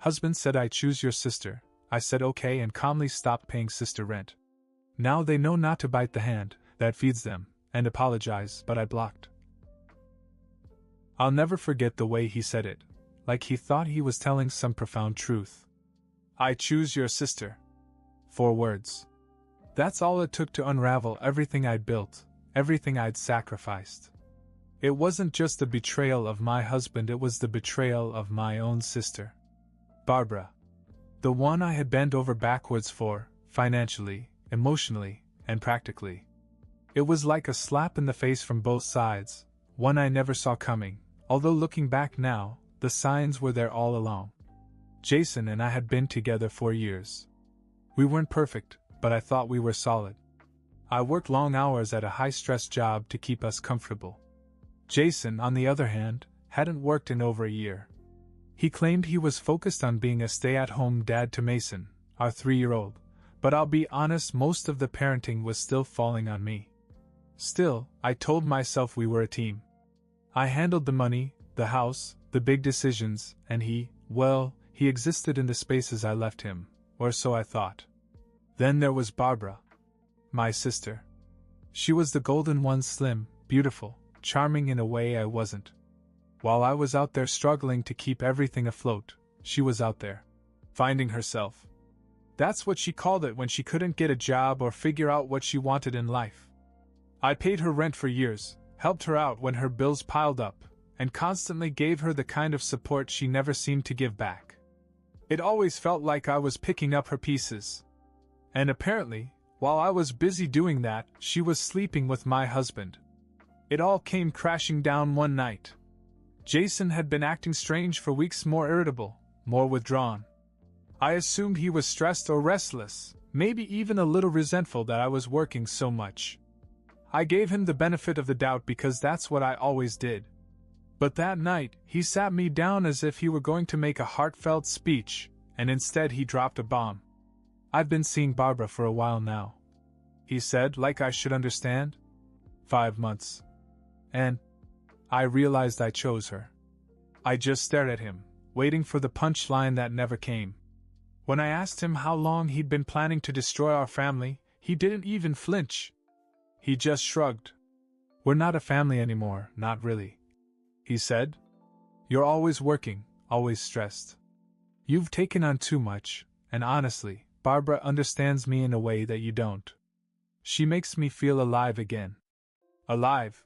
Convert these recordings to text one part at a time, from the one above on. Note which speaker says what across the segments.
Speaker 1: Husband said I choose your sister. I said okay and calmly stopped paying sister rent. Now they know not to bite the hand that feeds them, and apologize, but I blocked. I'll never forget the way he said it, like he thought he was telling some profound truth. I choose your sister. 4 words. That's all it took to unravel everything I'd built, everything I'd sacrificed. It wasn't just the betrayal of my husband, it was the betrayal of my own sister. Barbara. The one I had bent over backwards for, financially, emotionally, and practically. It was like a slap in the face from both sides, one I never saw coming, although looking back now, the signs were there all along. Jason and I had been together for years. We weren't perfect, but I thought we were solid. I worked long hours at a high-stress job to keep us comfortable. Jason, on the other hand, hadn't worked in over a year. He claimed he was focused on being a stay-at-home dad to Mason, our 3-year-old, but I'll be honest, most of the parenting was still falling on me. Still, I told myself we were a team. I handled the money, the house, the big decisions, and he existed in the spaces I left him, or so I thought. Then there was Barbara. My sister. She was the golden one, slim, beautiful, charming in a way I wasn't. While I was out there struggling to keep everything afloat, she was out there, finding herself. That's what she called it when she couldn't get a job or figure out what she wanted in life. I paid her rent for years, helped her out when her bills piled up, and constantly gave her the kind of support she never seemed to give back. It always felt like I was picking up her pieces. And apparently, while I was busy doing that, she was sleeping with my husband. It all came crashing down one night. Jason had been acting strange for weeks, more irritable, more withdrawn. I assumed he was stressed or restless, maybe even a little resentful that I was working so much. I gave him the benefit of the doubt because that's what I always did. But that night, he sat me down as if he were going to make a heartfelt speech, and instead he dropped a bomb. I've been seeing Barbara for a while now, he said, like I should understand. 5 months. And I realized I chose her. I just stared at him, waiting for the punchline that never came. When I asked him how long he'd been planning to destroy our family, he didn't even flinch. He just shrugged. We're not a family anymore, not really, he said. You're always working, always stressed. You've taken on too much, and honestly, Barbara understands me in a way that you don't. She makes me feel alive again. Alive.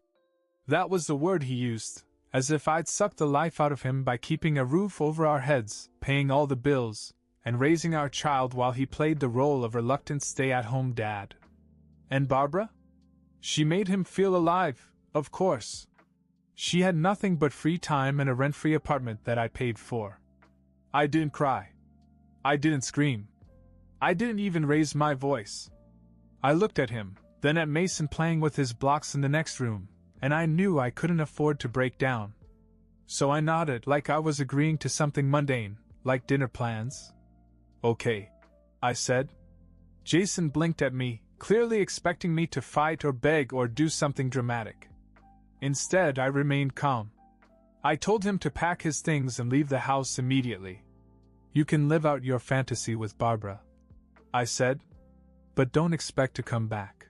Speaker 1: That was the word he used, as if I'd sucked the life out of him by keeping a roof over our heads, paying all the bills, and raising our child while he played the role of reluctant stay-at-home dad. And Barbara? She made him feel alive, of course. She had nothing but free time and a rent-free apartment that I paid for. I didn't cry. I didn't scream. I didn't even raise my voice. I looked at him, then at Mason playing with his blocks in the next room, and I knew I couldn't afford to break down. So I nodded like I was agreeing to something mundane, like dinner plans. Okay, I said. Jason blinked at me, clearly expecting me to fight or beg or do something dramatic. Instead, I remained calm. I told him to pack his things and leave the house immediately. You can live out your fantasy with Barbara, I said, but don't expect to come back.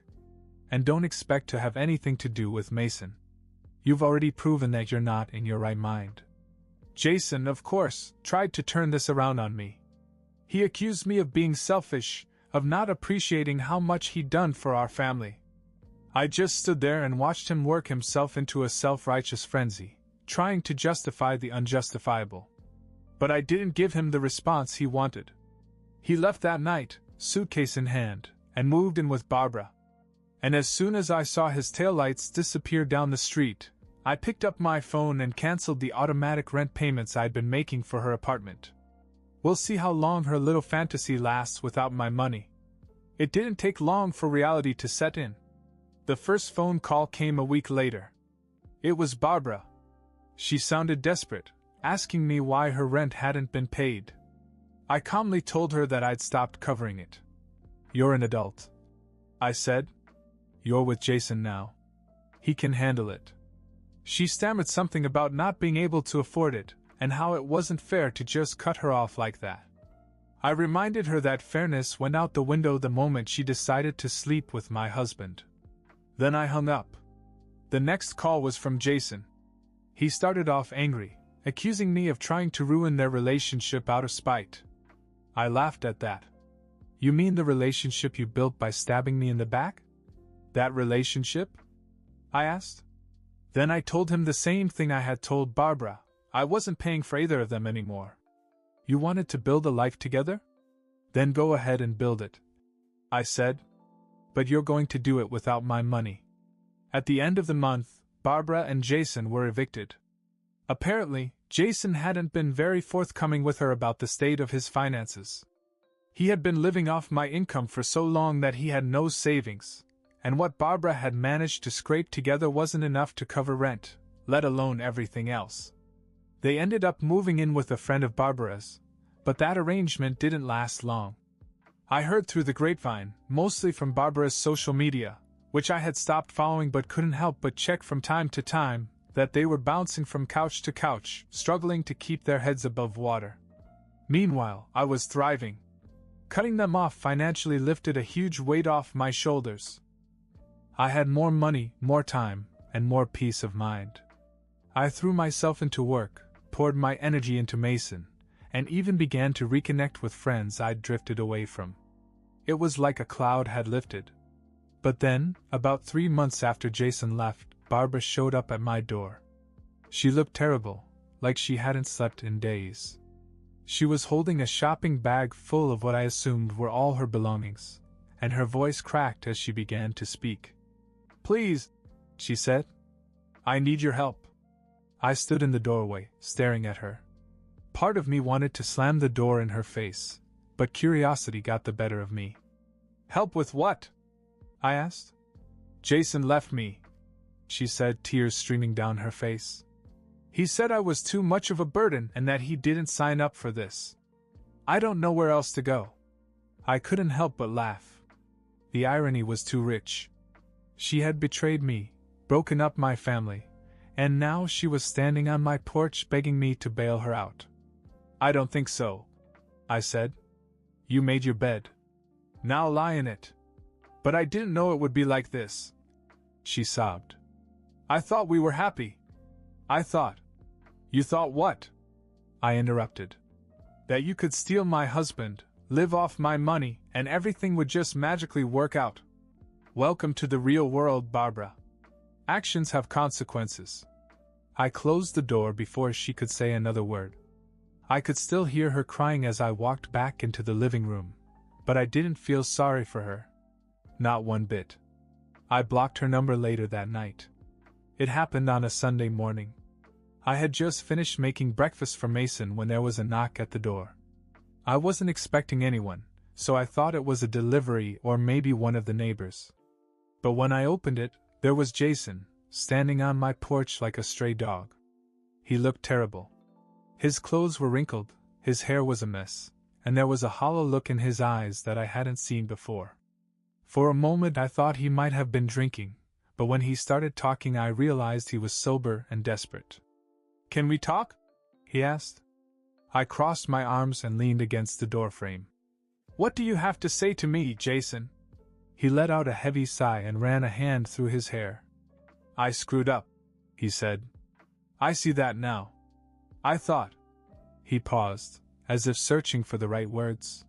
Speaker 1: And don't expect to have anything to do with Mason. You've already proven that you're not in your right mind. Jason, of course, tried to turn this around on me. He accused me of being selfish, of not appreciating how much he'd done for our family. I just stood there and watched him work himself into a self-righteous frenzy, trying to justify the unjustifiable. But I didn't give him the response he wanted. He left that night, suitcase in hand, and moved in with Barbara. And as soon as I saw his taillights disappear down the street, I picked up my phone and canceled the automatic rent payments I'd been making for her apartment. We'll see how long her little fantasy lasts without my money. It didn't take long for reality to set in. The first phone call came a week later. It was Barbara. She sounded desperate, asking me why her rent hadn't been paid. I calmly told her that I'd stopped covering it. You're an adult, I said. You're with Jason now. He can handle it. She stammered something about not being able to afford it, and how it wasn't fair to just cut her off like that. I reminded her that fairness went out the window the moment she decided to sleep with my husband. Then I hung up. The next call was from Jason. He started off angry, accusing me of trying to ruin their relationship out of spite. I laughed at that. You mean the relationship you built by stabbing me in the back? That relationship? I asked. Then I told him the same thing I had told Barbara. I wasn't paying for either of them anymore. You wanted to build a life together? Then go ahead and build it, I said. But you're going to do it without my money. At the end of the month, Barbara and Jason were evicted. Apparently, Jason hadn't been very forthcoming with her about the state of his finances. He had been living off my income for so long that he had no savings, and what Barbara had managed to scrape together wasn't enough to cover rent, let alone everything else. They ended up moving in with a friend of Barbara's, but that arrangement didn't last long. I heard through the grapevine, mostly from Barbara's social media, which I had stopped following but couldn't help but check from time to time, that they were bouncing from couch to couch, struggling to keep their heads above water. Meanwhile, I was thriving. Cutting them off financially lifted a huge weight off my shoulders. I had more money, more time, and more peace of mind. I threw myself into work, poured my energy into Mason, and even began to reconnect with friends I'd drifted away from. It was like a cloud had lifted. But then, about 3 months after Jason left, Barbara showed up at my door. She looked terrible, like she hadn't slept in days. She was holding a shopping bag full of what I assumed were all her belongings, and her voice cracked as she began to speak. "Please," she said. "I need your help." I stood in the doorway, staring at her. Part of me wanted to slam the door in her face, but curiosity got the better of me. "Help with what?" I asked. "Jason left me," she said, tears streaming down her face. "He said I was too much of a burden and that he didn't sign up for this. I don't know where else to go." I couldn't help but laugh. The irony was too rich. She had betrayed me, broken up my family, and now she was standing on my porch begging me to bail her out. "I don't think so," I said. "You made your bed. Now lie in it." "But I didn't know it would be like this," she sobbed. "I thought we were happy. I thought." "You thought what?" I interrupted. "That you could steal my husband, live off my money, and everything would just magically work out. Welcome to the real world, Barbara. Actions have consequences." I closed the door before she could say another word. I could still hear her crying as I walked back into the living room, but I didn't feel sorry for her. Not one bit. I blocked her number later that night. It happened on a Sunday morning. I had just finished making breakfast for Mason when there was a knock at the door. I wasn't expecting anyone, so I thought it was a delivery or maybe one of the neighbors. But when I opened it, there was Jason, standing on my porch like a stray dog. He looked terrible. His clothes were wrinkled, his hair was a mess, and there was a hollow look in his eyes that I hadn't seen before. For a moment I thought he might have been drinking, but when he started talking I realized he was sober and desperate. "Can we talk?" he asked. I crossed my arms and leaned against the doorframe. "What do you have to say to me, Jason?" He let out a heavy sigh and ran a hand through his hair. "I screwed up," he said. "I see that now. I thought..." He paused, as if searching for the right words.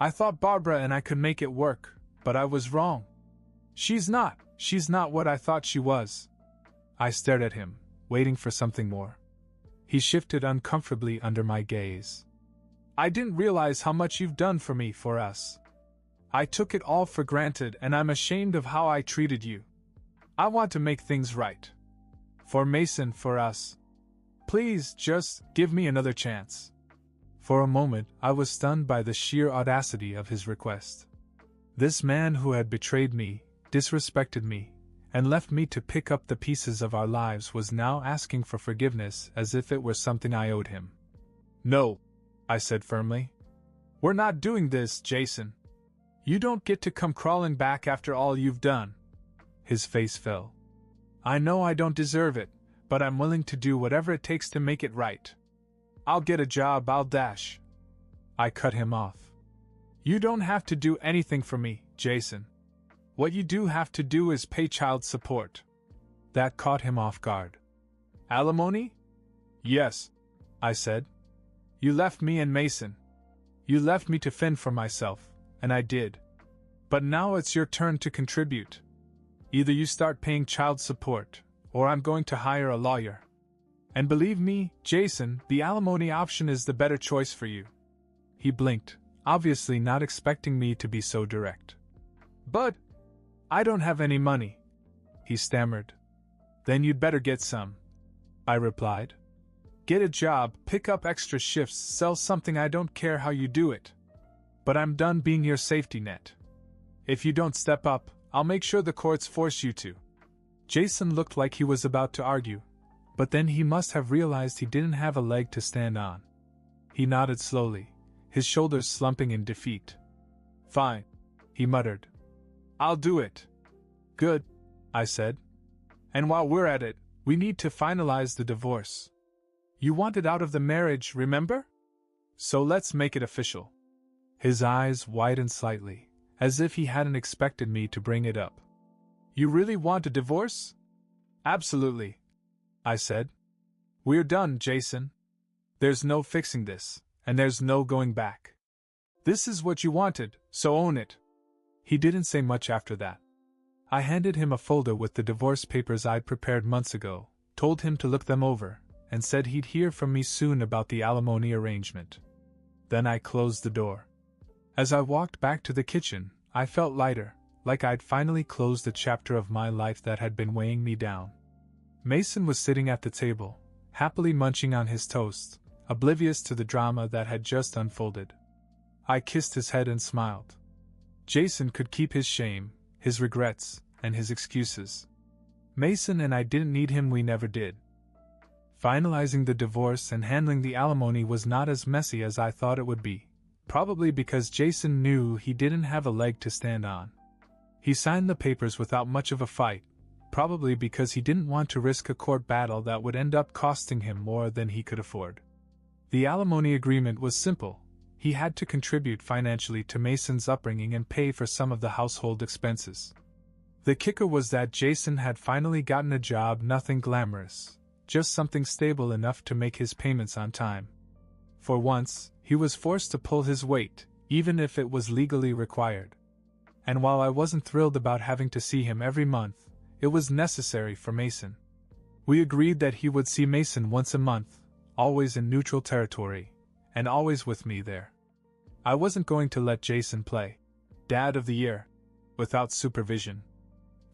Speaker 1: "I thought Barbara and I could make it work, but I was wrong. She's not what I thought she was." I stared at him, waiting for something more. He shifted uncomfortably under my gaze. "I didn't realize how much you've done for me, for us. I took it all for granted and I'm ashamed of how I treated you. I want to make things right. For Mason, for us. Please, just give me another chance." For a moment, I was stunned by the sheer audacity of his request. This man who had betrayed me, disrespected me, and left me to pick up the pieces of our lives was now asking for forgiveness as if it were something I owed him. "No," I said firmly. "We're not doing this, Jason. You don't get to come crawling back after all you've done." His face fell. "I know I don't deserve it, but I'm willing to do whatever it takes to make it right." I'll get a job, I'll dash. I cut him off. You don't have to do anything for me, Jason. What you do have to do is pay child support. That caught him off guard. Alimony? Yes, I said. You left me and Mason. You left me to fend for myself, and I did. But now it's your turn to contribute. Either you start paying child support, or I'm going to hire a lawyer. And believe me, Jason, the alimony option is the better choice for you. He blinked, obviously not expecting me to be so direct. But I don't have any money, he stammered. Then you'd better get some, I replied. Get a job, pick up extra shifts, sell something, I don't care how you do it. But I'm done being your safety net. If you don't step up, I'll make sure the courts force you to. Jason looked like he was about to argue, but then he must have realized he didn't have a leg to stand on. He nodded slowly, his shoulders slumping in defeat. Fine, he muttered. I'll do it. Good, I said. And while we're at it, we need to finalize the divorce. You wanted out of the marriage, remember? So let's make it official. His eyes widened slightly, as if he hadn't expected me to bring it up. You really want a divorce? Absolutely, I said. We're done, Jason. There's no fixing this, and there's no going back. This is what you wanted, so own it. He didn't say much after that. I handed him a folder with the divorce papers I'd prepared months ago, told him to look them over, and said he'd hear from me soon about the alimony arrangement. Then I closed the door. As I walked back to the kitchen, I felt lighter, like I'd finally closed a chapter of my life that had been weighing me down. Mason was sitting at the table, happily munching on his toast, oblivious to the drama that had just unfolded. I kissed his head and smiled. Jason could keep his shame, his regrets, and his excuses. Mason and I didn't need him, we never did. Finalizing the divorce and handling the alimony was not as messy as I thought it would be, probably because Jason knew he didn't have a leg to stand on. He signed the papers without much of a fight, probably because he didn't want to risk a court battle that would end up costing him more than he could afford. The alimony agreement was simple. He had to contribute financially to Mason's upbringing and pay for some of the household expenses. The kicker was that Jason had finally gotten a job, nothing glamorous, just something stable enough to make his payments on time. For once, he was forced to pull his weight, even if it was legally required. And while I wasn't thrilled about having to see him every month, it was necessary for Mason. We agreed that he would see Mason once a month, always in neutral territory, and always with me there. I wasn't going to let Jason play Dad of the Year without supervision.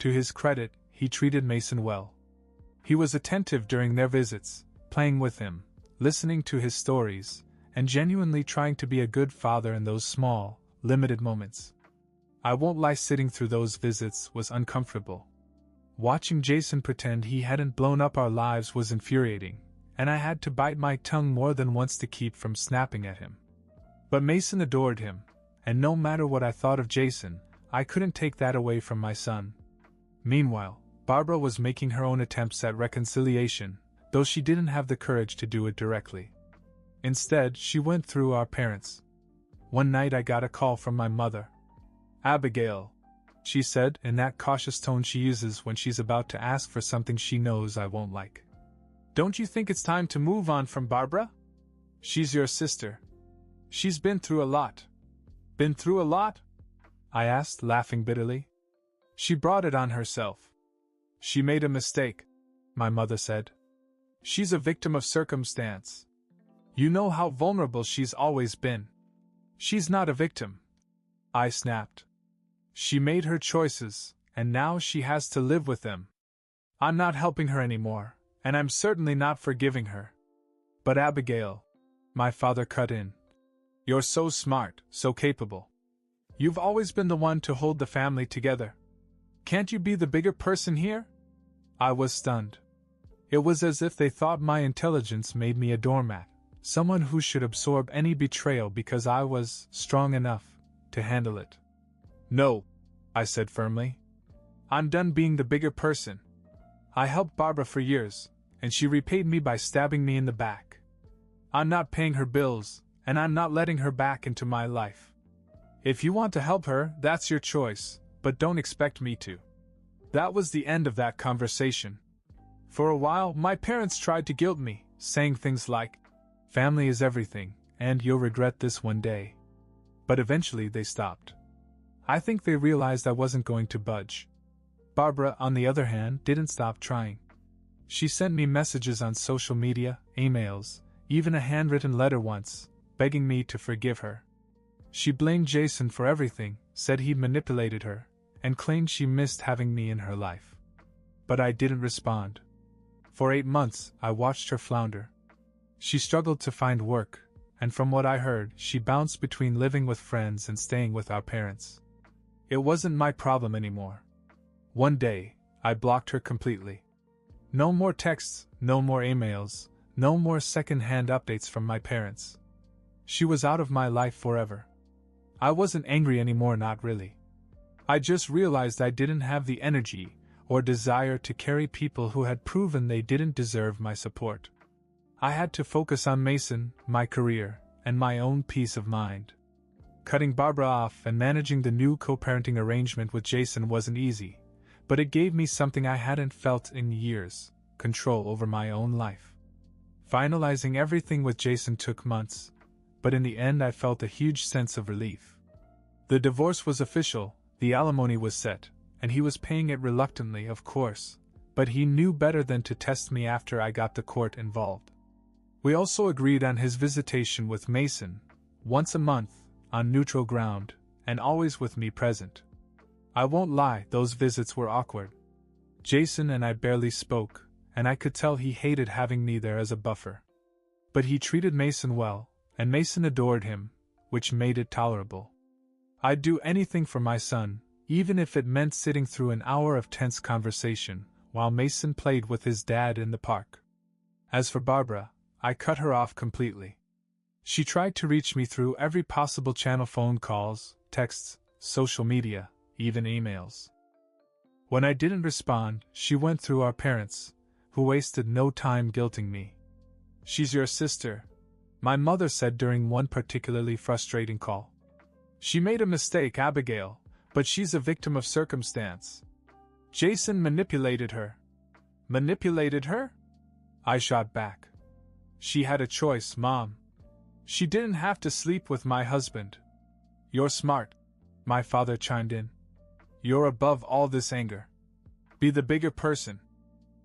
Speaker 1: To his credit, he treated Mason well. He was attentive during their visits, playing with him, listening to his stories, and genuinely trying to be a good father in those small, limited moments. I won't lie, sitting through those visits was uncomfortable. Watching Jason pretend he hadn't blown up our lives was infuriating, and I had to bite my tongue more than once to keep from snapping at him. But Mason adored him, and no matter what I thought of Jason, I couldn't take that away from my son. Meanwhile, Barbara was making her own attempts at reconciliation, though she didn't have the courage to do it directly. Instead, she went through our parents. One night I got a call from my mother. "Abigail," she said in that cautious tone she uses when she's about to ask for something she knows I won't like. "Don't you think it's time to move on from Barbara? She's your sister. She's been through a lot." "Been through a lot?" I asked, laughing bitterly. "She brought it on herself. She made a mistake," my mother said. "She's a victim of circumstance. You know how vulnerable she's always been. She's not a victim," I snapped. "She made her choices, and now she has to live with them. I'm not helping her anymore, and I'm certainly not forgiving her." "But Abigail," my father cut in, "you're so smart, so capable. You've always been the one to hold the family together. Can't you be the bigger person here?" I was stunned. It was as if they thought my intelligence made me a doormat, someone who should absorb any betrayal because I was strong enough to handle it. "No," I said firmly. "I'm done being the bigger person. I helped Barbara for years, and she repaid me by stabbing me in the back. I'm not paying her bills, and I'm not letting her back into my life. If you want to help her, that's your choice, but don't expect me to. That was the end of that conversation. For a while, my parents tried to guilt me, saying things like, "Family is everything, and you'll regret this one day." But eventually they stopped. I think they realized I wasn't going to budge. Barbara, on the other hand, didn't stop trying. She sent me messages on social media, emails, even a handwritten letter once, begging me to forgive her. She blamed Jason for everything, said he'd manipulated her, and claimed she missed having me in her life. But I didn't respond. For 8 months, I watched her flounder. She struggled to find work, and from what I heard, she bounced between living with friends and staying with our parents. It wasn't my problem anymore. One day, I blocked her completely. No more texts, no more emails, no more second-hand updates from my parents. She was out of my life forever. I wasn't angry anymore, not really. I just realized I didn't have the energy or desire to carry people who had proven they didn't deserve my support. I had to focus on Mason, my career, and my own peace of mind. Cutting Barbara off and managing the new co-parenting arrangement with Jason wasn't easy, but it gave me something I hadn't felt in years: control over my own life. Finalizing everything with Jason took months, but in the end I felt a huge sense of relief. The divorce was official, the alimony was set, and he was paying it reluctantly, of course, but he knew better than to test me after I got the court involved. We also agreed on his visitation with Mason, once a month, on neutral ground, and always with me present. I won't lie, those visits were awkward. Jason and I barely spoke, and I could tell he hated having me there as a buffer. But he treated Mason well, and Mason adored him, which made it tolerable. I'd do anything for my son, even if it meant sitting through an hour of tense conversation, while Mason played with his dad in the park. As for Barbara, I cut her off completely. She tried to reach me through every possible channel: phone calls, texts, social media, even emails. When I didn't respond, she went through our parents, who wasted no time guilting me. "She's your sister," my mother said during one particularly frustrating call. "She made a mistake, Abigail, but she's a victim of circumstance. Jason manipulated her." "Manipulated her?" I shot back. "She had a choice, Mom. She didn't have to sleep with my husband." "You're smart," my father chimed in. "You're above all this anger. Be the bigger person."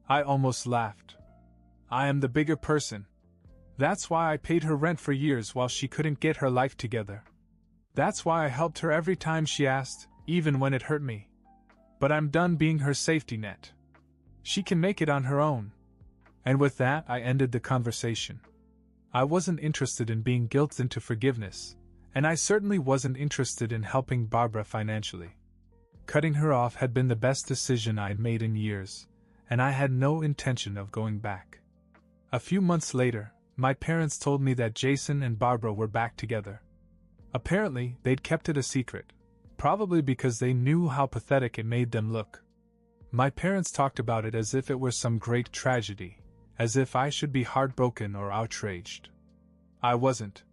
Speaker 1: I almost laughed. I am the bigger person. That's why I paid her rent for years while she couldn't get her life together. That's why I helped her every time she asked, even when it hurt me. But I'm done being her safety net. She can make it on her own. And with that, I ended the conversation. I wasn't interested in being guilted into forgiveness, and I certainly wasn't interested in helping Barbara financially. Cutting her off had been the best decision I'd made in years, and I had no intention of going back. A few months later, my parents told me that Jason and Barbara were back together. Apparently, they'd kept it a secret, probably because they knew how pathetic it made them look. My parents talked about it as if it were some great tragedy, as if I should be heartbroken or outraged. I wasn't.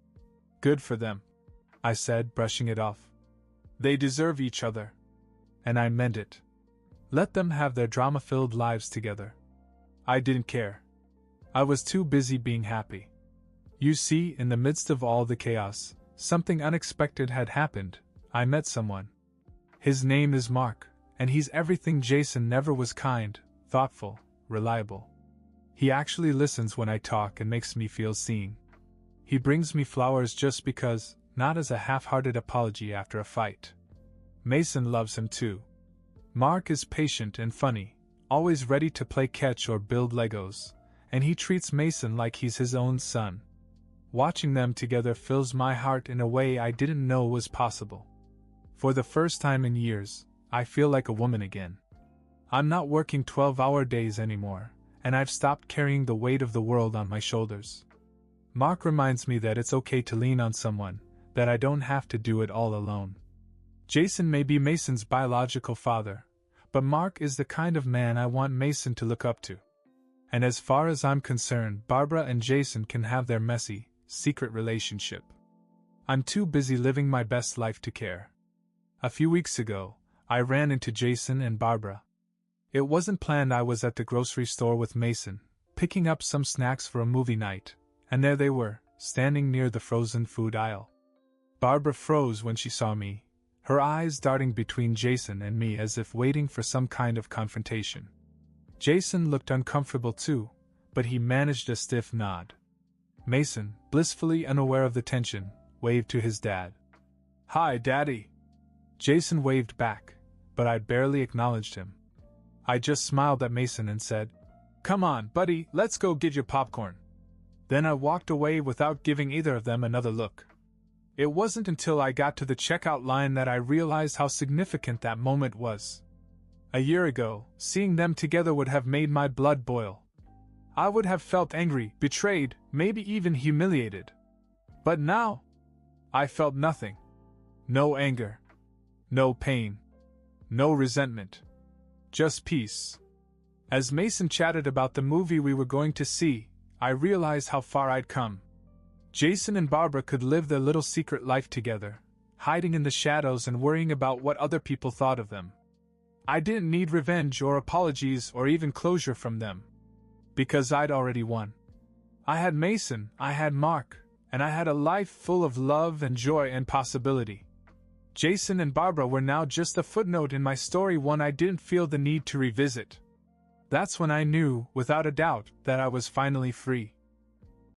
Speaker 1: "Good for them," I said, brushing it off. "They deserve each other." And I meant it. Let them have their drama-filled lives together. I didn't care. I was too busy being happy. You see, in the midst of all the chaos, something unexpected had happened. I met someone. His name is Mark, and he's everything Jason never was: kind, thoughtful, reliable. He actually listens when I talk and makes me feel seen. He brings me flowers just because, not as a half-hearted apology after a fight. Mason loves him too. Mark is patient and funny, always ready to play catch or build Legos, and he treats Mason like he's his own son. Watching them together fills my heart in a way I didn't know was possible. For the first time in years, I feel like a woman again. I'm not working 12-hour days anymore, and I've stopped carrying the weight of the world on my shoulders. Mark reminds me that it's okay to lean on someone, that I don't have to do it all alone. Jason may be Mason's biological father, but Mark is the kind of man I want Mason to look up to. And as far as I'm concerned, Barbara and Jason can have their messy, secret relationship. I'm too busy living my best life to care. A few weeks ago, I ran into Jason and Barbara. It wasn't planned. I was at the grocery store with Mason, picking up some snacks for a movie night, and there they were, standing near the frozen food aisle. Barbara froze when she saw me, her eyes darting between Jason and me as if waiting for some kind of confrontation. Jason looked uncomfortable too, but he managed a stiff nod. Mason, blissfully unaware of the tension, waved to his dad. "Hi, Daddy." Jason waved back, but I barely acknowledged him. I just smiled at Mason and said, "Come on, buddy, let's go get your popcorn." Then I walked away without giving either of them another look. It wasn't until I got to the checkout line that I realized how significant that moment was. A year ago, seeing them together would have made my blood boil. I would have felt angry, betrayed, maybe even humiliated. But now, I felt nothing. No anger. No pain. No resentment. Just peace. As Mason chatted about the movie we were going to see, I realized how far I'd come. Jason and Barbara could live their little secret life together, hiding in the shadows and worrying about what other people thought of them. I didn't need revenge or apologies or even closure from them, because I'd already won. I had Mason, I had Mark, and I had a life full of love and joy and possibility. Jason and Barbara were now just a footnote in my story, one I didn't feel the need to revisit. That's when I knew, without a doubt, that I was finally free.